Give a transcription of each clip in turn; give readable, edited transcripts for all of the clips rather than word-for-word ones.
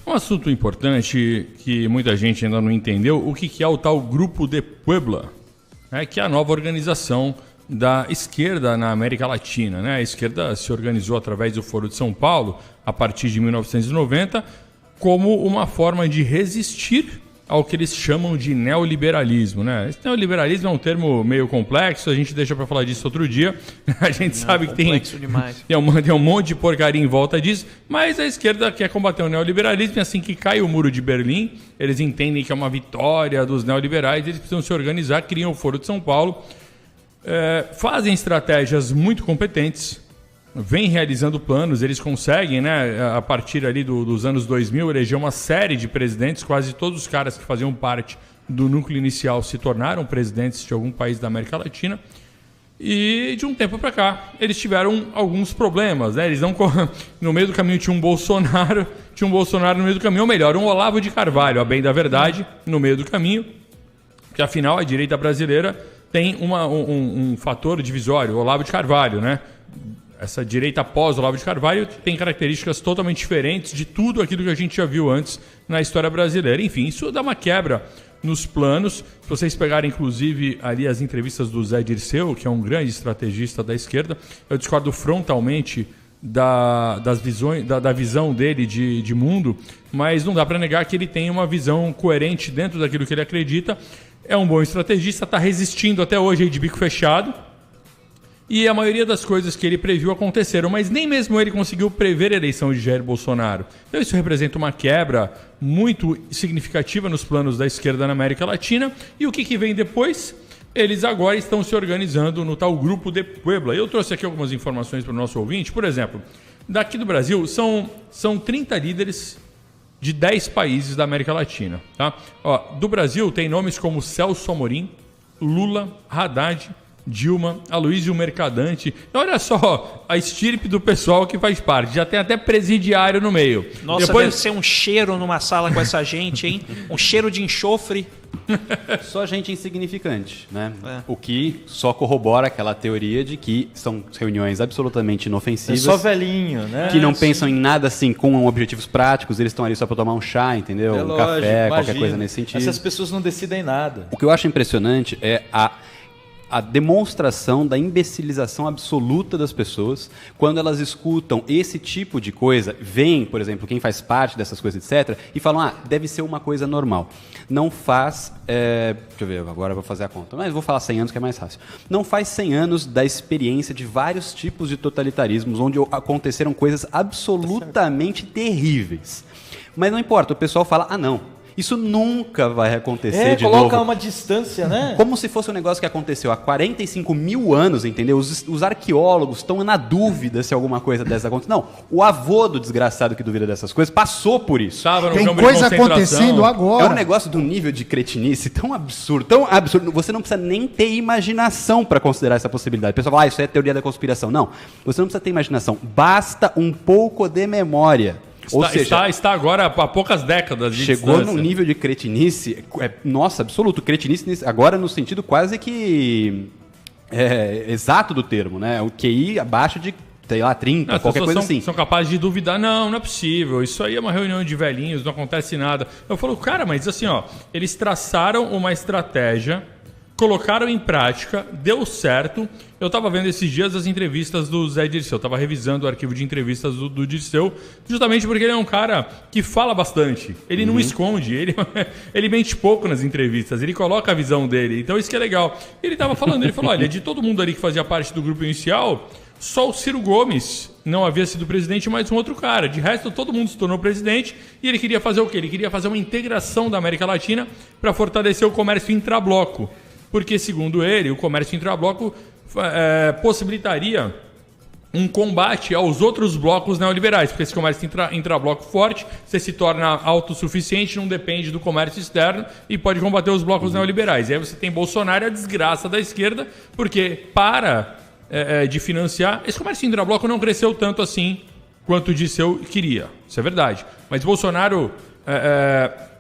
Um assunto importante que muita gente ainda não entendeu, o que é o tal Grupo de Puebla, né, que é a nova organização da esquerda na América Latina. Né? A esquerda se organizou através do Foro de São Paulo, a partir de 1990, como uma forma de resistir ao que eles chamam de neoliberalismo. Né? Esse neoliberalismo é um termo meio complexo, a gente deixa para falar disso outro dia. A gente sabe que tem um monte de porcaria em volta disso, mas a esquerda quer combater o neoliberalismo e assim que cai o muro de Berlim, eles entendem que é uma vitória dos neoliberais, eles precisam se organizar, criam o Foro de São Paulo, fazem estratégias muito competentes, vêm realizando planos, eles conseguem, né, a partir ali dos anos 2000, eleger uma série de presidentes, quase todos os caras que faziam parte do núcleo inicial se tornaram presidentes de algum país da América Latina, e de um tempo para cá eles tiveram alguns problemas, né? Eles não no meio do caminho tinha um Bolsonaro no meio do caminho, ou melhor, um Olavo de Carvalho, a bem da verdade, no meio do caminho, que afinal a direita brasileira tem um fator divisório, o Olavo de Carvalho, né? Essa direita pós-Olavo de Carvalho tem características totalmente diferentes de tudo aquilo que a gente já viu antes na história brasileira. Enfim, isso dá uma quebra nos planos. Se vocês pegarem, inclusive, ali as entrevistas do Zé Dirceu, que é um grande estrategista da esquerda, eu discordo frontalmente da visão dele de mundo, mas não dá para negar que ele tem uma visão coerente dentro daquilo que ele acredita. É um bom estrategista, está resistindo até hoje aí de bico fechado. E a maioria das coisas que ele previu aconteceram, mas nem mesmo ele conseguiu prever a eleição de Jair Bolsonaro. Então isso representa uma quebra muito significativa nos planos da esquerda na América Latina. E o que vem depois? Eles agora estão se organizando no tal Grupo de Puebla. Eu trouxe aqui algumas informações para o nosso ouvinte. Por exemplo, daqui do Brasil são 30 líderes de 10 países da América Latina. Tá? Do Brasil tem nomes como Celso Amorim, Lula, Haddad, Dilma, Aloysio Mercadante. Olha só a estirpe do pessoal que faz parte. Já tem até presidiário no meio. Nossa, deve ser um cheiro numa sala com essa gente, hein? Um cheiro de enxofre. Só gente insignificante, né? O que só corrobora aquela teoria de que são reuniões absolutamente inofensivas. Só velhinho, né? Que não pensam em nada assim com objetivos práticos, eles estão ali só para tomar um chá, entendeu? Um café, qualquer coisa nesse sentido. Essas pessoas não decidem nada. O que eu acho impressionante é a demonstração da imbecilização absoluta das pessoas quando elas escutam esse tipo de coisa, vem, por exemplo, quem faz parte dessas coisas, etc., e falam, deve ser uma coisa normal. Não faz, deixa eu ver, agora eu vou fazer a conta, mas vou falar 100 anos que é mais fácil. Não faz 100 anos da experiência de vários tipos de totalitarismos onde aconteceram coisas absolutamente terríveis. Mas não importa, o pessoal fala, não. Isso nunca vai acontecer de novo. Coloca uma distância, né? Como se fosse um negócio que aconteceu há 45 mil anos, entendeu? Os arqueólogos estão na dúvida se alguma coisa dessa aconteceu. Não, o avô do desgraçado que duvida dessas coisas passou por isso. Tem coisa acontecendo agora. É um negócio de um nível de cretinice tão absurdo. Você não precisa nem ter imaginação para considerar essa possibilidade. O pessoal fala, isso é teoria da conspiração. Não, você não precisa ter imaginação. Basta um pouco de memória. Ou seja, está agora há poucas décadas de chegou num nível de cretinice, nossa, absoluto, cretinice agora no sentido quase que exato do termo, né? O QI abaixo de, sei lá, 30, qualquer coisa assim. São capazes de duvidar, não é possível, isso aí é uma reunião de velhinhos, não acontece nada. Eu falo, cara, mas assim, eles traçaram uma estratégia, colocaram em prática, deu certo. Eu estava vendo esses dias as entrevistas do Zé Dirceu, estava revisando o arquivo de entrevistas do Dirceu, justamente porque ele é um cara que fala bastante, ele não esconde, ele mente pouco nas entrevistas, ele coloca a visão dele, então isso que é legal. Ele estava falando, ele falou, olha, de todo mundo ali que fazia parte do grupo inicial, só o Ciro Gomes não havia sido presidente, mas um outro cara. De resto, todo mundo se tornou presidente e ele queria fazer o quê? Ele queria fazer uma integração da América Latina para fortalecer o comércio intrabloco. Porque, segundo ele, o comércio intrabloco possibilitaria um combate aos outros blocos neoliberais, porque esse comércio intrabloco forte, você se torna autossuficiente, não depende do comércio externo e pode combater os blocos neoliberais. E aí você tem Bolsonaro, a desgraça da esquerda, porque de financiar, esse comércio intrabloco não cresceu tanto assim quanto o Dirceu queria, isso é verdade. Mas Bolsonaro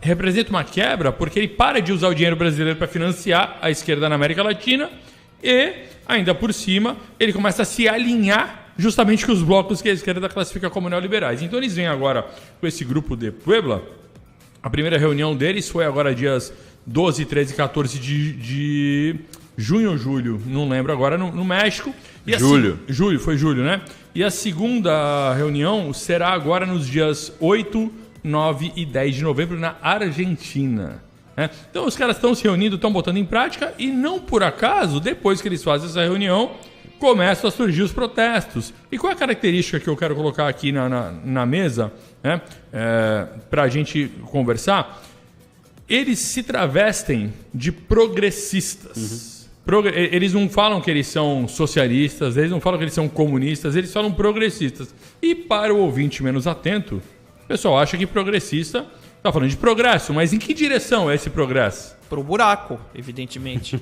representa uma quebra porque ele para de usar o dinheiro brasileiro para financiar a esquerda na América Latina e, ainda por cima, ele começa a se alinhar justamente com os blocos que a esquerda classifica como neoliberais. Então eles vêm agora com esse grupo de Puebla. A primeira reunião deles foi agora dias 12, 13 e 14 de junho ou julho, não lembro agora, no México. E Julho. Foi julho, né? E a segunda reunião será agora nos dias 8, 9 e 10 de novembro na Argentina. Né? Então os caras estão se reunindo, estão botando em prática e não por acaso, depois que eles fazem essa reunião, começam a surgir os protestos. E qual é a característica que eu quero colocar aqui na mesa, né? Para a gente conversar? Eles se travestem de progressistas. Eles não falam que eles são socialistas, eles não falam que eles são comunistas, eles falam progressistas. E para o ouvinte menos atento, o pessoal acha que progressista está falando de progresso, mas em que direção é esse progresso? Pro buraco, evidentemente.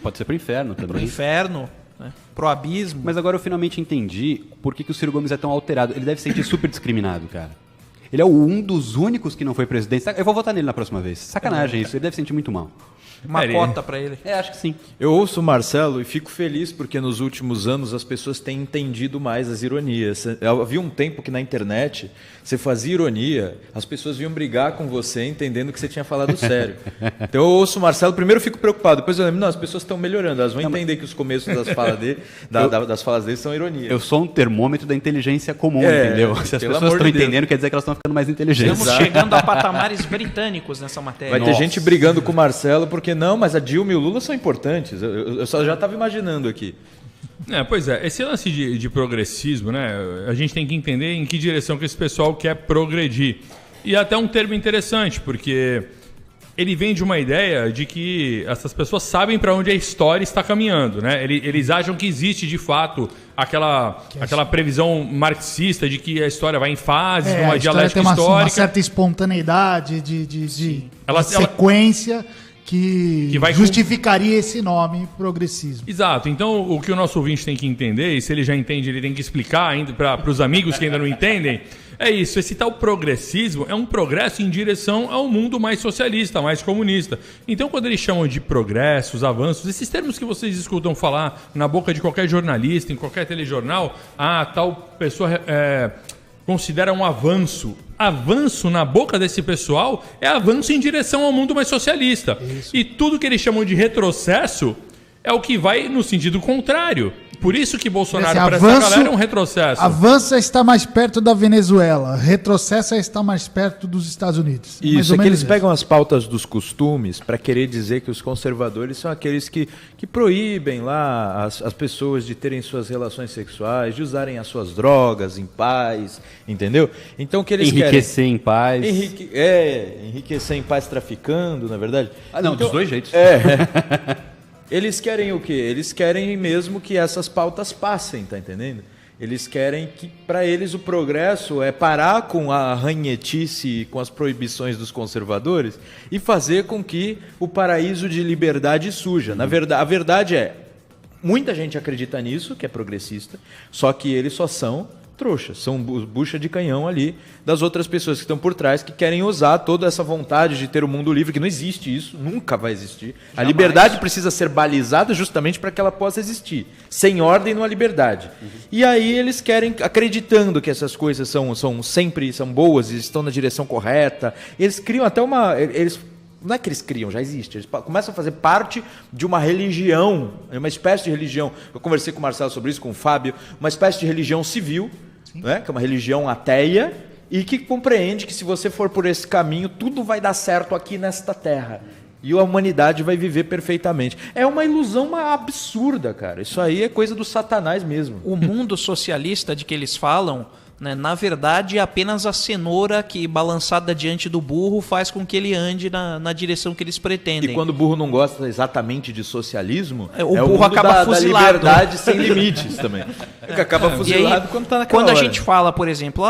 Pode ser pro inferno Pro também. inferno, né? Pro abismo. Mas agora eu finalmente entendi por que o Ciro Gomes é tão alterado. Ele deve se sentir super discriminado, cara. Ele é um dos únicos que não foi presidente. Eu vou votar nele na próxima vez. Sacanagem isso, ele deve se sentir muito mal. Uma cota pra ele. Acho que sim. Eu ouço o Marcelo e fico feliz porque nos últimos anos as pessoas têm entendido mais as ironias. Havia um tempo que na internet você fazia ironia, as pessoas vinham brigar com você entendendo que você tinha falado sério. Então eu ouço o Marcelo, primeiro eu fico preocupado, depois eu lembro, não, as pessoas estão melhorando, elas vão entender que os começos das falas dele, das falas dele são ironia. Eu sou um termômetro da inteligência comum, entendeu? Se as pessoas estão entendendo, quer dizer que elas estão ficando mais inteligentes. Estamos chegando a patamares britânicos nessa matéria. Vai ter gente brigando com o Marcelo porque não, mas a Dilma e o Lula são importantes. Eu só já estava imaginando aqui. Pois é, esse lance de progressismo, né? A gente tem que entender em que direção que esse pessoal quer progredir. E até um termo interessante, porque ele vem de uma ideia de que essas pessoas sabem para onde a história está caminhando, né? Eles acham que existe de fato aquela previsão marxista de que a história vai em fases, numa dialética tem histórica. Uma certa espontaneidade de sequência que vai justificaria esse nome progressismo. Exato. Então, o que o nosso ouvinte tem que entender, e se ele já entende, ele tem que explicar ainda para os amigos que ainda não entendem, é isso. Esse tal progressismo é um progresso em direção ao mundo mais socialista, mais comunista. Então, quando eles chamam de progressos, avanços, esses termos que vocês escutam falar na boca de qualquer jornalista, em qualquer telejornal, tal pessoa considera um avanço. Avanço na boca desse pessoal é avanço em direção ao mundo mais socialista. Isso. E tudo que eles chamam de retrocesso é o que vai no sentido contrário. Por isso que Bolsonaro, para essa galera, é um retrocesso. Avança está mais perto da Venezuela, retrocessa está mais perto dos Estados Unidos. Isso, é que eles pegam as pautas dos costumes para querer dizer que os conservadores são aqueles que proíbem lá as pessoas de terem suas relações sexuais, de usarem as suas drogas em paz, entendeu? Então que eles enriquecer em paz. Enriquecer em paz traficando, na verdade. Não, dos dois jeitos. Eles querem o quê? Eles querem mesmo que essas pautas passem, tá entendendo? Eles querem que, para eles, o progresso é parar com a ranhetice, com as proibições dos conservadores e fazer com que o paraíso de liberdade surja. Na verdade, a verdade é, muita gente acredita nisso, que é progressista, só que eles só são trouxas, são bucha de canhão ali das outras pessoas que estão por trás, que querem usar toda essa vontade de ter o mundo livre, que não existe isso, nunca vai existir. Jamais. A liberdade precisa ser balizada justamente para que ela possa existir. Sem ordem não há liberdade. E aí eles querem, acreditando que essas coisas são sempre boas e estão na direção correta, eles criam até não é que eles criam, já existe. Eles começam a fazer parte de uma religião, uma espécie de religião. Eu conversei com o Marcelo sobre isso, com o Fábio, uma espécie de religião civil, né, que é uma religião ateia e que compreende que se você for por esse caminho, tudo vai dar certo aqui nesta terra. E a humanidade vai viver perfeitamente. É uma ilusão absurda, cara. Isso aí é coisa do Satanás mesmo. O mundo socialista de que eles falam, né, na verdade, é apenas a cenoura que, balançada diante do burro, faz com que ele ande na direção que eles pretendem. E quando o burro não gosta exatamente de socialismo, o burro acaba fuzilado. Da liberdade sem limites também. Que acaba fuzilado quando está naquela hora. Quando a gente fala, por exemplo,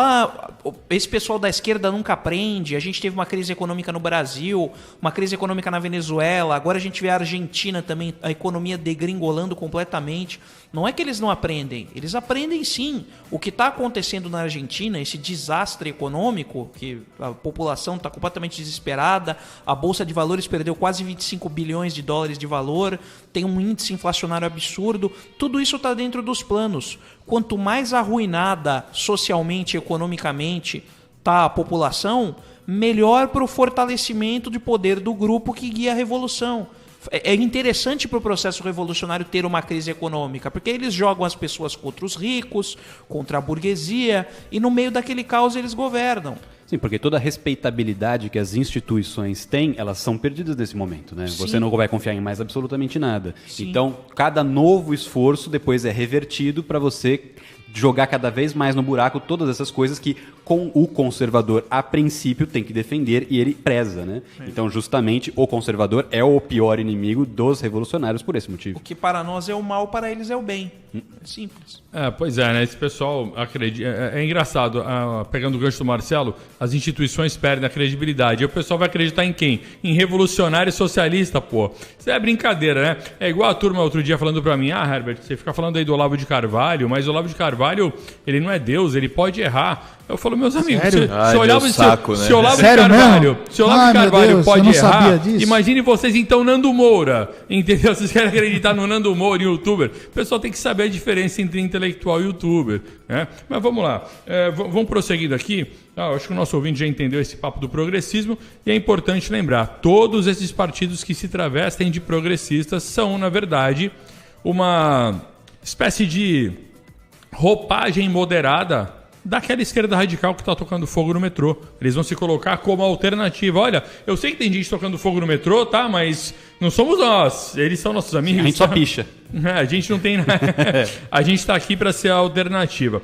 esse pessoal da esquerda nunca aprende, a gente teve uma crise econômica no Brasil, uma crise econômica na Venezuela, agora a gente vê a Argentina também, a economia degringolando completamente. Não é que eles não aprendem, eles aprendem sim. O que está acontecendo na Argentina, esse desastre econômico, que a população está completamente desesperada, a Bolsa de Valores perdeu quase 25 bilhões de dólares de valor, tem um índice inflacionário absurdo, tudo isso está dentro dos planos. Quanto mais arruinada socialmente e economicamente está a população, melhor para o fortalecimento de poder do grupo que guia a revolução. É interessante para o processo revolucionário ter uma crise econômica, porque eles jogam as pessoas contra os ricos, contra a burguesia, e no meio daquele caos eles governam. Sim, porque toda a respeitabilidade que as instituições têm, elas são perdidas nesse momento, né? Sim. Você não vai confiar em mais absolutamente nada. Sim. Então, cada novo esforço depois é revertido para você jogar cada vez mais no buraco todas essas coisas que o conservador, a princípio, tem que defender e ele preza, né? Então, justamente, o conservador é o pior inimigo dos revolucionários por esse motivo. O que para nós é o mal, para eles é o bem. É simples. Pois é, né? Esse pessoal acredita. É engraçado, pegando o gancho do Marcelo, as instituições perdem a credibilidade. E o pessoal vai acreditar em quem? Em revolucionário socialista, pô. Isso é brincadeira, né? É igual a turma outro dia falando pra mim: Herbert, você fica falando aí do Olavo de Carvalho, mas o Olavo de Carvalho, ele não é Deus, ele pode errar. Eu falo, meus amigos, Sério? se Olavo de Sério Carvalho, mesmo? se Olavo de Ai, meu Carvalho Deus, pode eu não errar, sabia disso. imagine vocês então Nando Moura, entendeu? Vocês querem acreditar no Nando Moura, em youtuber? O pessoal tem que saber a diferença entre intelectual e youtuber, né? Mas vamos lá, vamos prosseguindo aqui. Acho que o nosso ouvinte já entendeu esse papo do progressismo e é importante lembrar, todos esses partidos que se travestem de progressistas são, na verdade, uma espécie de roupagem moderada daquela esquerda radical que está tocando fogo no metrô. Eles vão se colocar como alternativa. Olha, eu sei que tem gente tocando fogo no metrô, tá? Mas não somos nós. Eles são nossos amigos. A gente só picha. A gente não tem... A gente está aqui para ser a alternativa.